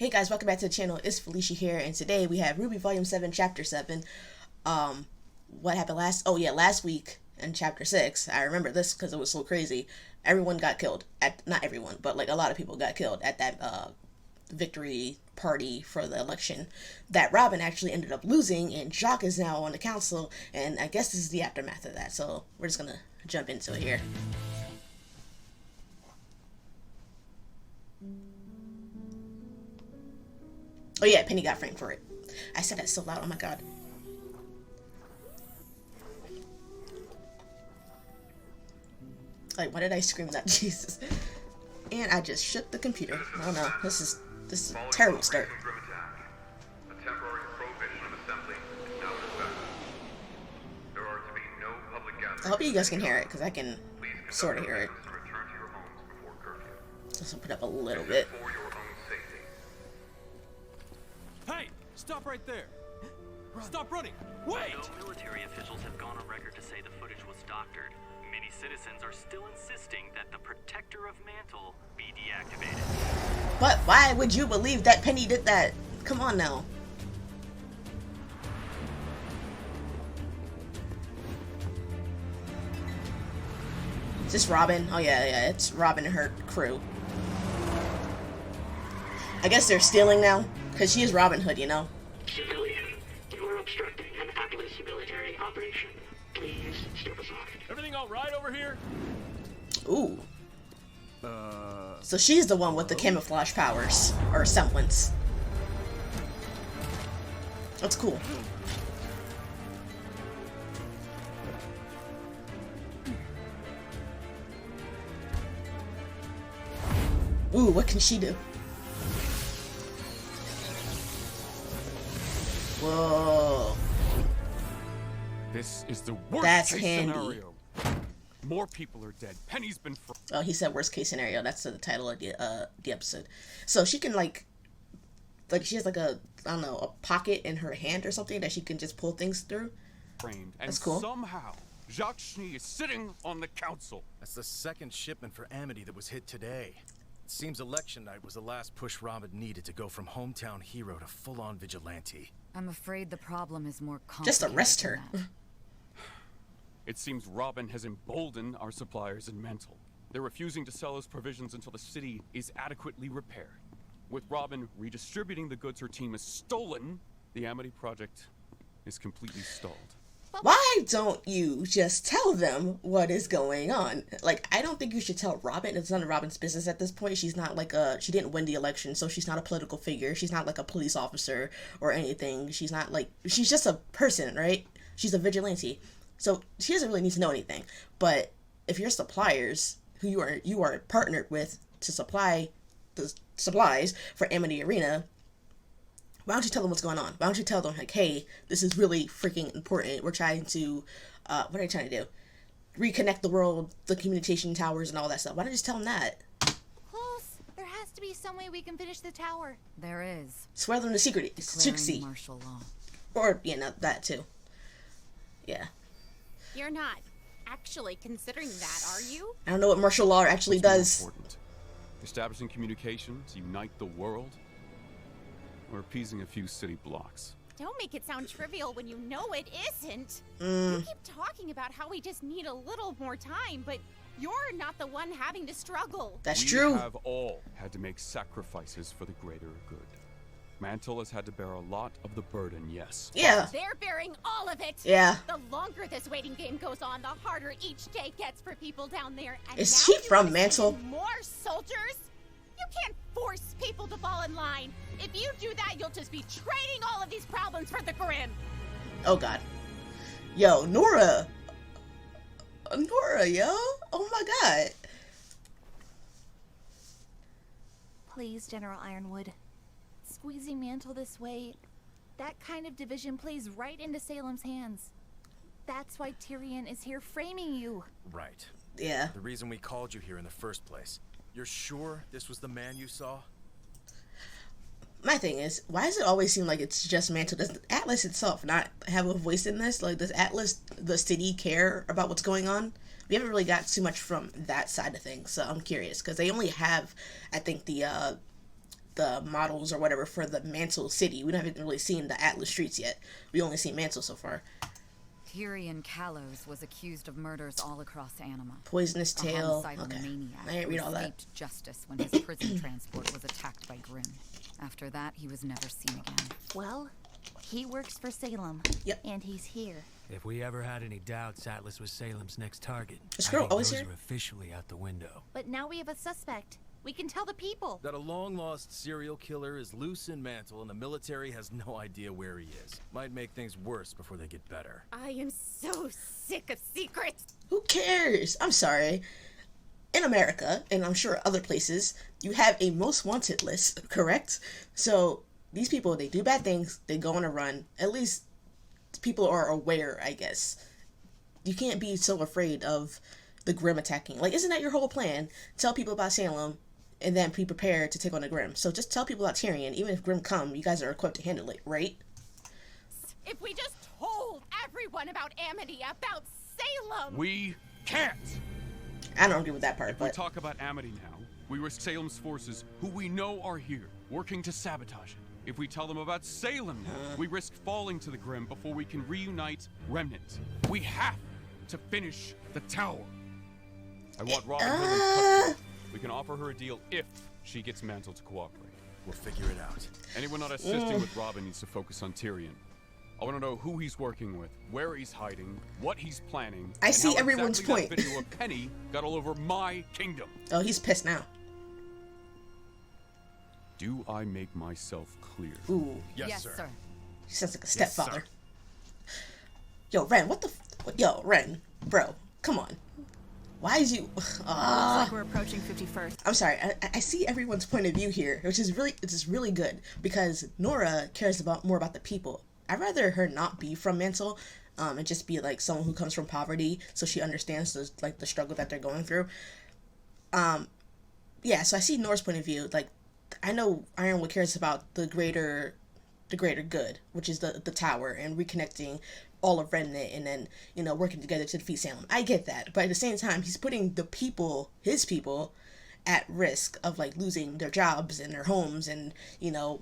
Hey guys, welcome back to the channel. It's Felicia here, and today we have RWBY Volume 7, Chapter 7. What happened last week in Chapter 6, I remember this because it was so crazy. Everyone got killed. Not everyone, but like a lot of people got killed at that victory party for the election that Robin actually ended up losing, and Jacques is now on the council, and I guess this is the aftermath of that, so we're just gonna jump into it here. Oh yeah, Penny got framed for it. I said that so loud, oh my god. Like, why did I scream that? Jesus. And I just shook the computer. Oh no, this is a terrible start. I hope you guys can hear it, because I can sort of hear it. Just put up a little bit. Hey! Stop right there! Stop running! Wait! No military officials have gone on record to say the footage was doctored. Many citizens are still insisting that the Protector of Mantle be deactivated. But why would you believe that Penny did that? Come on now. Is this Robin? Oh yeah, it's Robin and her crew. I guess they're stealing now, because she is Robin Hood, you know? Civilian, you are obstructing an Atlas military operation. Please step aside. Everything alright over here? Ooh. So she's the one with the camouflage powers, or semblance. That's cool. Ooh, what can she do? Whoa. This is the worst That's case handy. scenario. More people are dead. Penny's been Oh, he said worst case scenario. That's the title of the episode. So she can like she has like a, I don't know, a pocket in her hand or something that she can just pull things through. framed, and That's cool. somehow Jacques Schnee is sitting on the council. That's the second shipment for Amity that was hit today. It seems election night was the last push Robin needed to go from hometown hero to full-on vigilante. I'm afraid the problem is more Just complicated. arrest her. than that. It seems Robin has emboldened our suppliers in Mantle. They're refusing to sell us provisions until the city is adequately repaired. With Robin redistributing the goods her team has stolen, the Amity project is completely stalled. Why don't you just tell them what is going on? Like, I don't think you should tell Robin. It's none of Robin's business at this point. She's not like she didn't win the election, so she's not a political figure. She's not like a police officer or anything. She's not like, she's just a person, right? She's a vigilante. So she doesn't really need to know anything. But if your suppliers, who you are partnered with to supply the supplies for Amity Arena, why don't you tell them what's going on? Why don't you tell them, like, hey, this is really freaking important. We're trying to, what are you trying to do? Reconnect the world, the communication towers and all that stuff. Why don't you just tell them that? Close. There has to be some way we can finish the tower. There is. Swear them to Declaring secrecy. martial law. Or, yeah, not that too. Yeah. You're not actually considering that, are you? I don't know what martial law actually What's more does. important? Establishing communication to unite the world, or appeasing a few city blocks? Don't make it sound trivial when you know it isn't. You keep talking about how we just need a little more time, but you're not the one having to struggle. That's We true. have all had to make sacrifices for the greater good. Mantle has had to bear a lot of the burden, yes. Yeah. They're bearing all of it. Yeah. The longer this waiting game goes on, the harder each day gets for people down there. And Is now she you from wanna Mantle? send in more soldiers? You can't force people to fall in line. If you do that, you'll just be trading all of these problems for the Grim. Oh, God. Yo, Nora. Nora, yo. Oh, my God. Please, General Ironwood. Squeezing Mantle this way, that kind of division plays right into Salem's hands. That's why Tyrion is here framing you. Right. Yeah. The reason we called you here in the first place. You're sure this was the man you saw? My thing is, why does it always seem like it's just Mantle? Does Atlas itself not have a voice in this? Like, does Atlas, the city, care about what's going on? We haven't really got too much from that side of things, so I'm curious, because they only have, I think, the the models or whatever for the Mantle City. We haven't really seen the Atlas streets yet. We only seen Mantle so far. Tyrion Callows was accused of murders all across Anima. Poisonous A tail. homicidal Okay. maniac I didn't read who all that. escaped justice when his prison transport was attacked by Grimm. After that, he was never seen again. Well, he works for Salem. Yep. And he's here. If we ever had any doubts Atlas was Salem's next target, Is I Girl think always those here? are officially out the window. But now we have a suspect. We can tell the people. That a long-lost serial killer is loose in Mantle and the military has no idea where he is. Might make things worse before they get better. I am so sick of secrets. Who cares? I'm sorry. In America, and I'm sure other places, you have a most wanted list, correct? So these people, they do bad things, they go on a run. At least people are aware, I guess. You can't be so afraid of the Grimm attacking. Like, isn't that your whole plan? Tell people about Salem, and then be prepared to take on the Grimm. So just tell people about Tyrion. Even if Grimm come, you guys are equipped to handle it, right? If we just told everyone about Amity, about Salem. We can't! I don't agree with that part, If we but talk about Amity now, we risk Salem's forces, who we know are here, working to sabotage it. If we tell them about Salem now, we risk falling to the Grimm before we can reunite Remnant. We have to finish the tower. I want Robin Hood's custody. We can offer her a deal if she gets Mantle to cooperate. We'll figure it out. Anyone not assisting with Robin needs to focus on Tyrion. I want to know who he's working with, where he's hiding, what he's planning. I and see how everyone's exactly point. That video of Penny got all over my kingdom. oh, he's pissed now. Do I make myself clear? Ooh, Yes, sir. he sounds like a Yes, stepfather. sir. Yo, Ren, what the? Yo, Ren, bro, come on. Why is you? Looks like we're approaching 51st. I'm sorry. I see everyone's point of view here, which is really good because Nora cares more about the people. I'd rather her not be from Mantle, and just be like someone who comes from poverty, so she understands the struggle that they're going through. Yeah. So I see Nora's point of view. Like, I know Ironwood cares about the greater good, which is the tower and reconnecting all of Remnant, and then, you know, working together to defeat Salem. I get that, but at the same time, he's putting the people, his people, at risk of like losing their jobs and their homes, and, you know,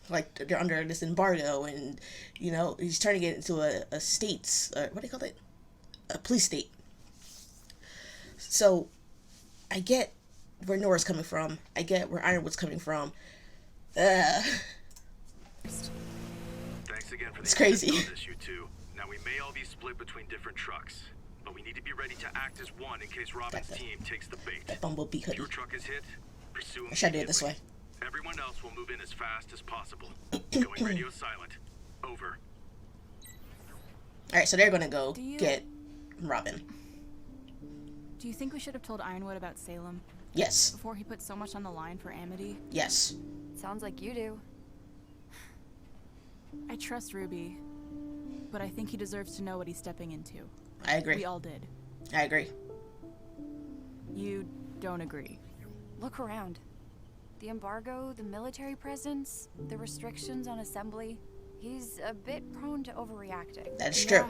like they're under this embargo, and, you know, he's turning it into a state's what do you call it, a police state. So I get where Nora's coming from. I get where Ironwood's coming from. Thanks again for the It's crazy. assist on this, you two. Now we may all be split between different trucks, but we need to be ready to act as one in case Robin's team takes the bait. That bumblebee If hoodie. your truck is hit, pursue him. I should do it this way. immediately. Everyone else will move in as fast as possible. Going radio silent. Over. All right, so they're gonna go Do you- get Robin. Do you think we should have told Ironwood about Salem Yes. before he put so much on the line for Amity? Yes. Sounds like you do. I trust Ruby, but I think he deserves to know what he's stepping into. I agree. We all did. I agree. You don't agree. Look around. The embargo, the military presence, the restrictions on assembly. He's a bit prone to overreacting. That's true.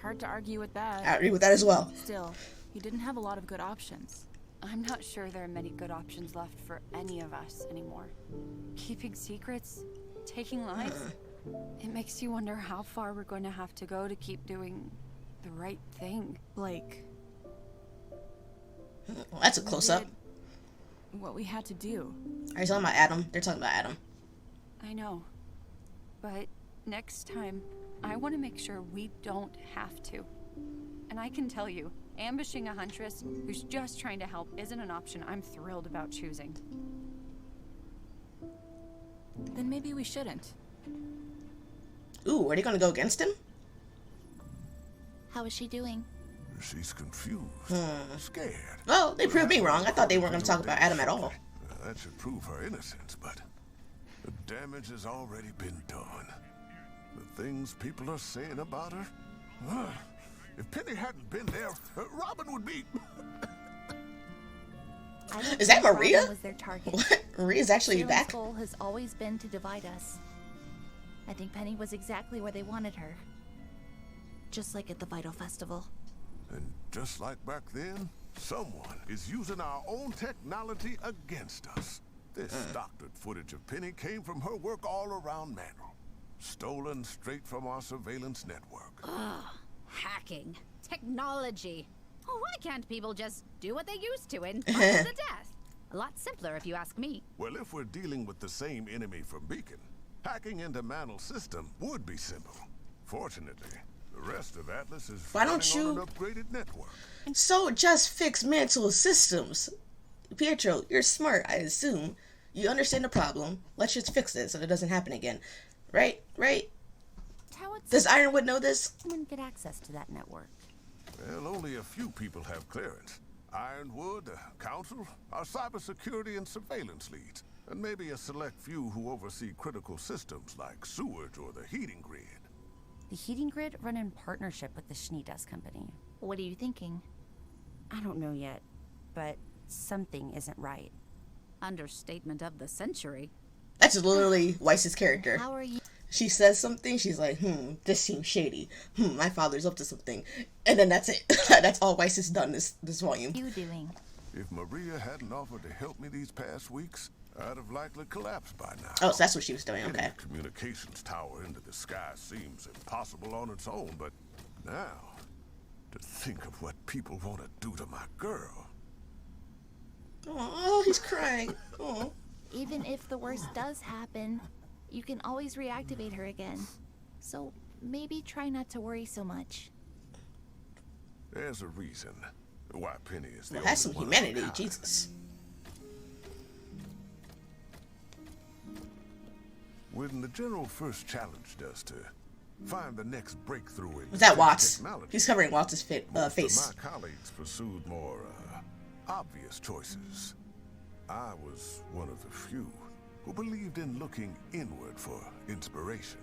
Hard to argue with that. I agree with that as well. Still, he didn't have a lot of good options. I'm not sure there are many good options left for any of us anymore. Keeping secrets, taking lives. It makes you wonder how far we're going to have to go to keep doing the right thing. Blake. Well, that's a we close up. did what we had to do. Are you talking about Adam? They're talking about Adam. I know. But next time, I want to make sure we don't have to. And I can tell you, ambushing a huntress who's just trying to help isn't an option I'm thrilled about choosing. Then maybe we shouldn't. Ooh, are they gonna go against him? How is she doing? She's confused, scared. Well, they proved me wrong. I thought they weren't gonna talk about Adam at all. That should prove her innocence, but the damage has already been done. The things people are saying about her. If Penny hadn't been there, Robin would be. I don't Is that think Maria? Robin was their target. What? Maria's actually Salem's back? goal has always been to divide us. I think Penny was exactly where they wanted her. Just like at the Vital Festival. And just like back then, someone is using our own technology against us. This doctored footage of Penny came from her work all around Mantle. Stolen straight from our surveillance network. Ugh, hacking. Technology. Oh, why can't people just do what they used to and burn to death? A lot simpler if you ask me. Well, if we're dealing with the same enemy from Beacon, hacking into Mantle's system would be simple. Fortunately, the rest of Atlas is Why don't running you on an upgraded network. So just fix Mantle's systems? Pietro, you're smart, I assume. You understand the problem. Let's just fix it so it doesn't happen again. Right? Right? Does Ironwood know this? Someone get access to that network. Well, only a few people have clearance. Ironwood, the Council, our cybersecurity and surveillance leads, and maybe a select few who oversee critical systems like sewage or the heating grid. The heating grid run in partnership with the Schneedas company. What are you thinking? I don't know yet, but something isn't right. Understatement of the century. That's literally Weiss's character. How are you? She says something, she's like, this seems shady. My father's up to something. And then that's it. That's all Weiss has done this volume. What are you doing? If Maria hadn't offered to help me these past weeks, I'd have likely collapsed by now. Oh, so that's what she was doing, okay. Getting a communications tower into the sky seems impossible on its own, but now, to think of what people want to do to my girl. Oh, he's crying. Oh. Even if the worst does happen, you can always reactivate her again. So maybe try not to worry so much. There's a reason why Penny is the Well, has some only one humanity, on Jesus. When the General first challenged us to find the next breakthrough in Was that Watts? technology, He's covering Watts' face. most of my colleagues pursued more obvious choices. I was one of the few who believed in looking inward for inspiration.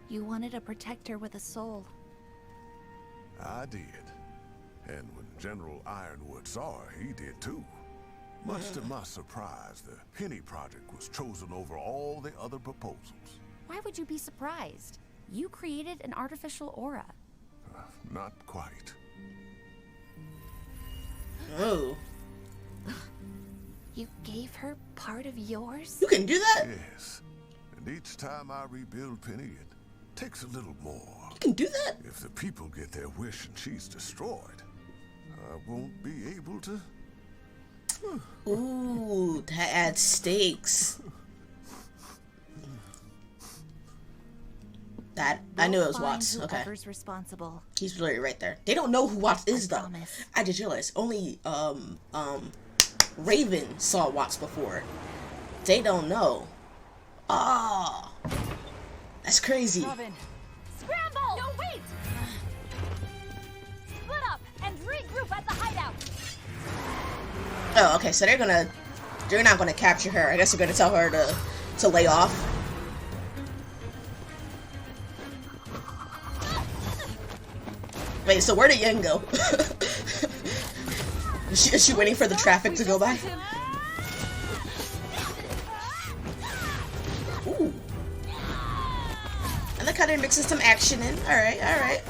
You wanted a protector with a soul. I did. And when General Ironwood saw her, he did too. Much to my surprise, the Penny Project was chosen over all the other proposals. Why would you be surprised? You created an artificial aura. Not quite. Oh. You gave her part of yours? You can do that? Yes. And each time I rebuild Penny, it takes a little more. You can do that? If the people get their wish and she's destroyed, I won't be able to. Ooh, that adds stakes. That I knew it was Watts. Okay, Whoever's responsible. he's literally right there. They don't know who Watts is though. Promise. I just realized only Raven saw Watts before. They don't know. Oh, that's crazy. Robin. Scramble! No, wait! Split up and regroup at the hideout. Oh, okay. So they're not gonna capture her. I guess they're gonna tell her to lay off. Wait, so where did Yen go? Is she waiting for the traffic to go by? Ooh. I like how they're mixing some action in. Alright, alright.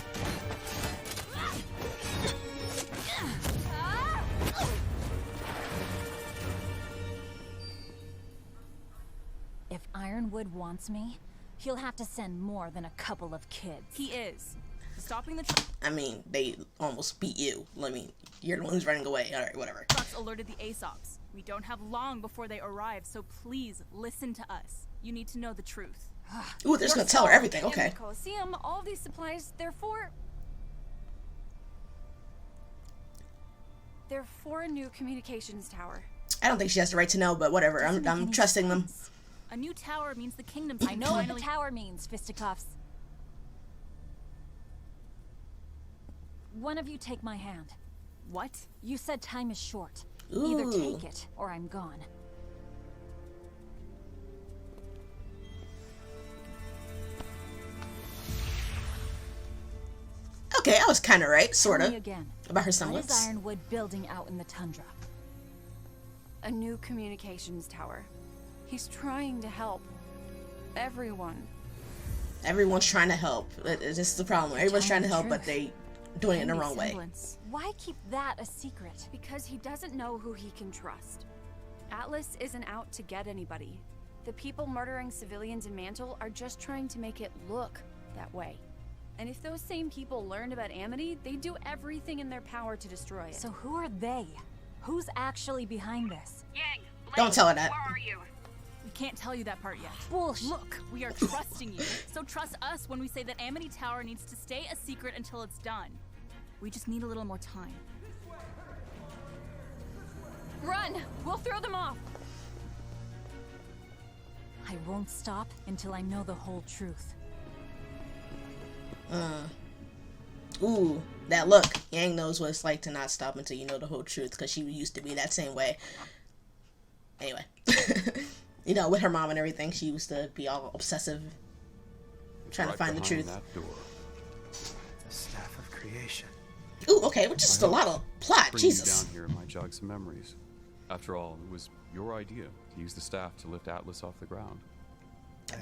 If Ironwood wants me, he'll have to send more than a couple of kids. He is. Stopping the I mean, they almost beat you. I mean, you're the one who's running away. Alright, whatever. trucks alerted the ASOPs. We don't have long before they arrive, so please listen to us. You need to know the truth. Ooh, they're just gonna tell her everything. In Okay. the Coliseum, all these supplies, they're for a new communications tower. I don't think she has the right to know, but whatever. I'm trusting them. A new tower means the kingdom. I know what the tower means, fisticuffs. One of you take my hand. What? You said time is short. Ooh. Either take it, or I'm gone. Okay, I was kind of right, sort Tell of, me again. about her What semblance. is Ironwood building out in the tundra? A new communications tower. He's trying to help everyone. Everyone's trying to help. This is the problem. Everyone's trying to help, but they doing it in the wrong way. Why keep that a secret? Because he doesn't know who he can trust. Atlas isn't out to get anybody. The people murdering civilians in Mantle are just trying to make it look that way. And if those same people learned about Amity, they'd do everything in their power to destroy it. So who are they? Who's actually behind this? Yang, Blake, Don't tell her that. Where are you? We can't tell you that part yet. Bullshit. Look, we are trusting you. So trust us when we say that Amity Tower needs to stay a secret until it's done. We just need a little more time. Run! We'll throw them off! I won't stop until I know the whole truth. Ooh, that look. Yang knows what it's like to not stop until you know the whole truth, because she used to be that same way. Anyway. You know, with her mom and everything, she used to be all obsessive, trying to find the truth. That door. The staff of creation. Ooh, okay, which is just a lot of plot. Bring Jesus. You down here might jog some memories. After all, it was your idea to use the staff to lift Atlas off the ground.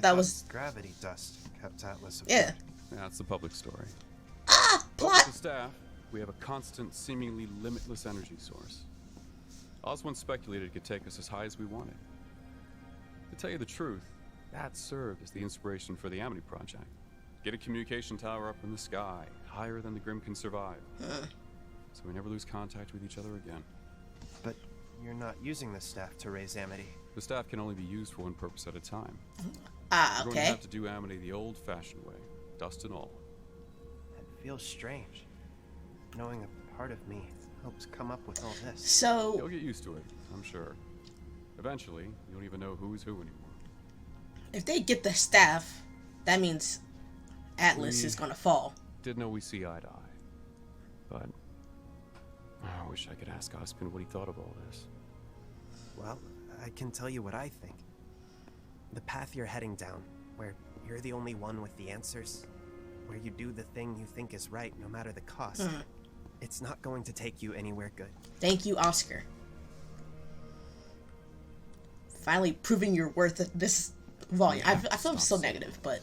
That was gravity dust kept Atlas afloat. Yeah. That's the public story. Ah, plot. With the staff, we have a constant, seemingly limitless energy source. Oz once speculated it could take us as high as we wanted. To tell you the truth, that served as the inspiration for the Amity project. Get a communication tower up in the sky, higher than the Grim can survive. So we never lose contact with each other again. But you're not using the staff to raise Amity. The staff can only be used for one purpose at a time. Ah, We're okay. going to have to do Amity the old-fashioned way, dust and all. It feels strange, knowing a part of me helps come up with all this. So You'll get used to it, I'm sure. Eventually, you don't even know who's who anymore. if they get the staff, that means Atlas is gonna fall. Didn't know we see eye to eye. But I wish I could ask Ospin what he thought of all this. Well, I can tell you what I think. The path you're heading down, where you're the only one with the answers, where you do the thing you think is right no matter the cost, it's not going to take you anywhere good. Thank you, Oscar. Finally proving your worth at this volume. I feel so negative, but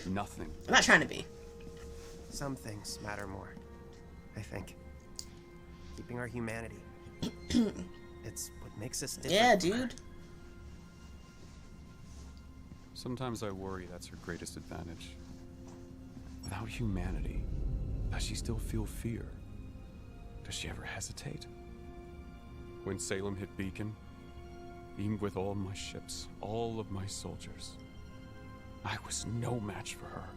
nothing. I'm not trying to be. Some things matter more, I think. Keeping our humanity. It's what makes us different. Yeah, dude. Sometimes I worry that's her greatest advantage. Without humanity, does she still feel fear? Does she ever hesitate? When Salem hit Beacon, even with all my ships, all of my soldiers, I was no match for her.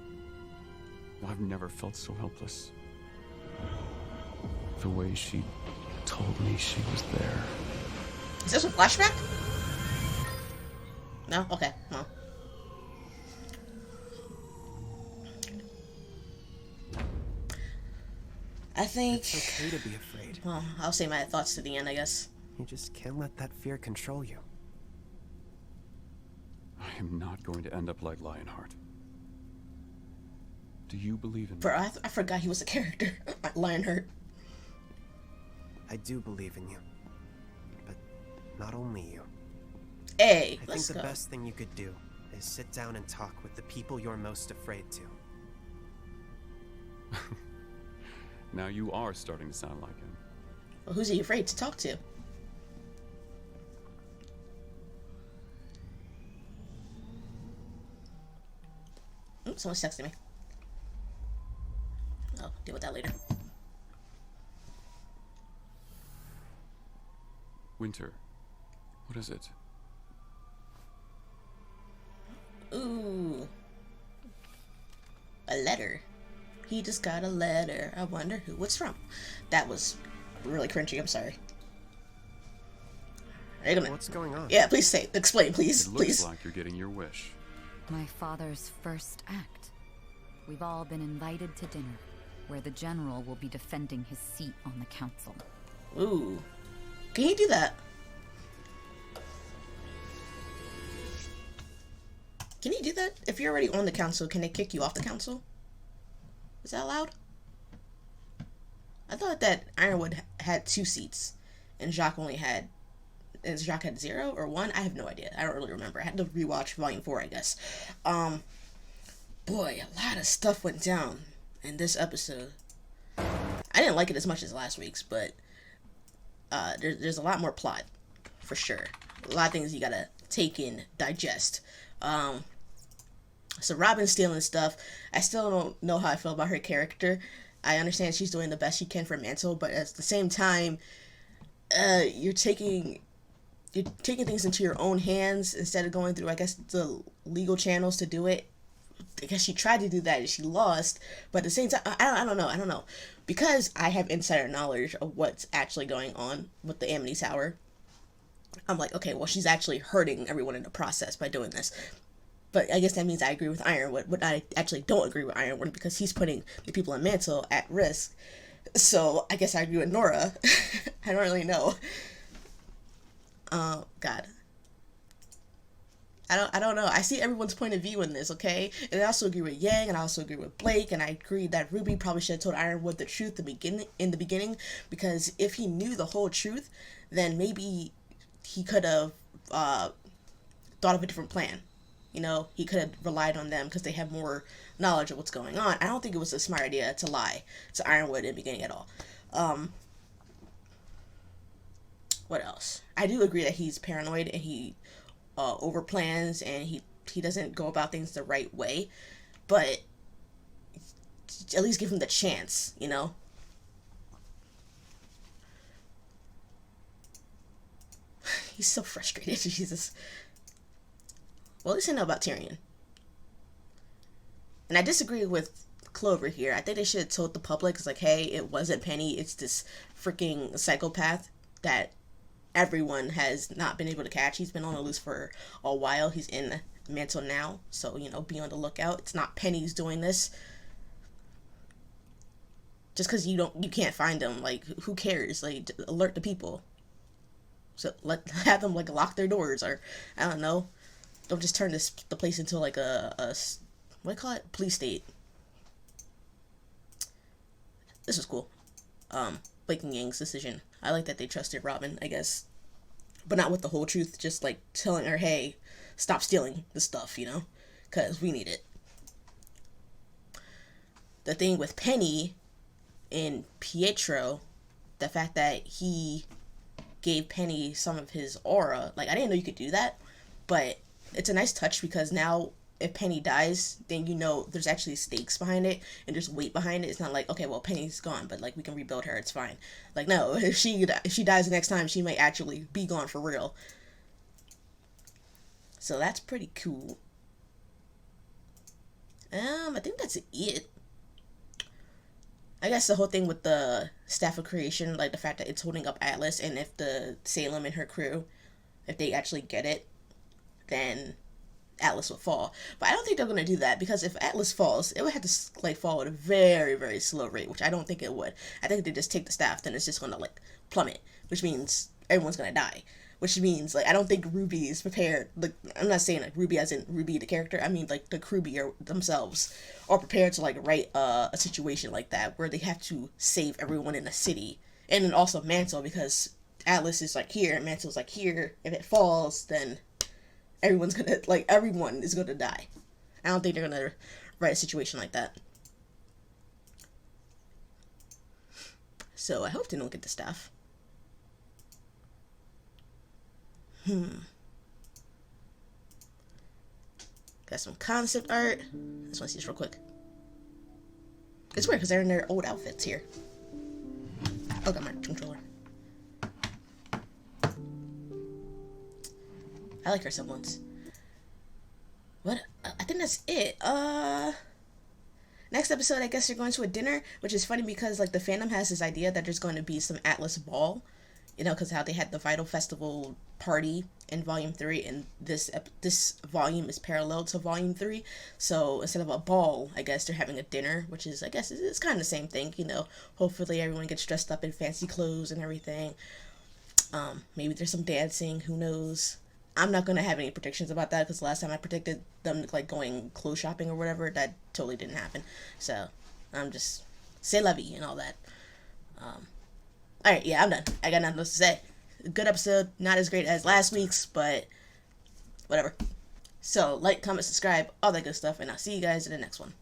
I've never felt so helpless. The way she told me she was there. Is this a flashback? No? Okay. No. I think... It's okay to be afraid. Well, I'll say my thoughts to the end, I guess. You just can't let that fear control you. I am not going to end up like Lionheart. Do you believe in me? I forgot he was a character. Lionheart. I do believe in you. But not only you. Hey, I think let's the go. best thing you could do is sit down and talk with the people you're most afraid to. Now you are starting to sound like him. Well, who's he afraid to talk to? Oops, someone's texting me. I'll deal with that later. Winter. What is it? Ooh. A letter. He just got a letter. I wonder who it's from. That was really cringy. I'm sorry. Are you gonna... What's going on? Yeah, please say. Explain, please. It looks Please. like you're getting your wish. My father's first act. We've all been invited to dinner, where the general will be defending his seat on the council. Ooh. Can you do that? Can you do that? If you're already on the council, can they kick you off the council? Is that allowed? I thought that Ironwood had 2 seats, and Jacques only had... And Jacques had 0 or 1? I have no idea. I don't really remember. I had to rewatch Volume 4, I guess. Boy, a lot of stuff went down in this episode. I didn't like it as much as last week's, but there's a lot more plot, for sure. a lot of things you gotta take in, digest. So Robin's stealing stuff. I still don't know how I feel about her character. I understand she's doing the best she can for Mantle, but at the same time, you're taking things into your own hands instead of going through, I guess, the legal channels to do it. I guess she tried to do that and she lost, but at the same time, I don't know. Because I have insider knowledge of what's actually going on with the Amity Tower, I'm like, okay, well, she's actually hurting everyone in the process by doing this. But I guess that means I agree with Ironwood, but I actually don't agree with Ironwood because he's putting the people in Mantle at risk. So I guess I agree with Nora. I don't really know. God. I don't know. I see everyone's point of view in this, okay? And I also agree with Yang, and I also agree with Blake, and I agree that RWBY probably should have told Ironwood the truth in the beginning, because if he knew the whole truth, then maybe he could have thought of a different plan. You know, he could have relied on them because they have more knowledge of what's going on. I don't think it was a smart idea to lie to Ironwood in the beginning at all. What else? I do agree that he's paranoid and he overplans and he doesn't go about things the right way, but at least give him the chance, you know? He's so frustrated, Jesus. Well, at least I know about Tyrion. And I disagree with Clover here. I think they should have told the public, it's like, hey, it wasn't Penny, it's this freaking psychopath that everyone has not been able to catch. He's been on the loose for a while. He's in Mantle now, so, you know, be on the lookout. It's not Penny's doing this. Just because you can't find him, like, who cares? Like, alert the people. So have them, like, lock their doors, or I don't know. Don't just turn the place into like a what do you call it? Police state. This was cool. Blake and Yang's decision. I like that they trusted Robin, I guess. But not with the whole truth, just like telling her, hey, stop stealing the stuff, you know? Because we need it. The thing with Penny and Pietro, the fact that he gave Penny some of his aura, like, I didn't know you could do that, but it's a nice touch because now if Penny dies, then you know there's actually stakes behind it and there's weight behind it. It's not like, okay, well, Penny's gone, but like we can rebuild her, it's fine. Like, no, if she dies the next time, she might actually be gone for real. So that's pretty cool. I think that's it. I guess the whole thing with the Staff of Creation, like the fact that it's holding up Atlas, and if the Salem and her crew, if they actually get it, then Atlas will fall. But I don't think they're going to do that, because if Atlas falls, it would have to like fall at a very, very slow rate, which I don't think it would. I think if they just take the staff, then it's just going to like plummet, which means everyone's going to die. Which means, like, I don't think RWBY is prepared. Like, I'm not saying like RWBY as in RWBY the character. I mean like the crewbie themselves are prepared to like write a situation like that where they have to save everyone in the city, and then also Mantle, because Atlas is like here and Mantle's like here. If it falls, then everyone is gonna die. I don't think they're gonna write a situation like that. So I hope they don't get the staff. Got some concept art. I just want to see this real quick. It's weird because they're in their old outfits here. Oh, got my controller. I like her semblance. What? I think that's it. Next episode, I guess they're going to a dinner, which is funny because like the fandom has this idea that there's going to be some Atlas ball, you know, because how they had the Vital Festival party in Volume 3, and this volume is parallel to Volume 3. So instead of a ball, I guess they're having a dinner, which is, I guess, it's kind of the same thing, you know. Hopefully everyone gets dressed up in fancy clothes and everything. Maybe there's some dancing, who knows. I'm not going to have any predictions about that, because last time I predicted them like going clothes shopping or whatever, that totally didn't happen. So I'm just c'est la vie and all that. Alright, yeah, I'm done. I got nothing else to say. Good episode, not as great as last week's, but whatever. So, like, comment, subscribe, all that good stuff, and I'll see you guys in the next one.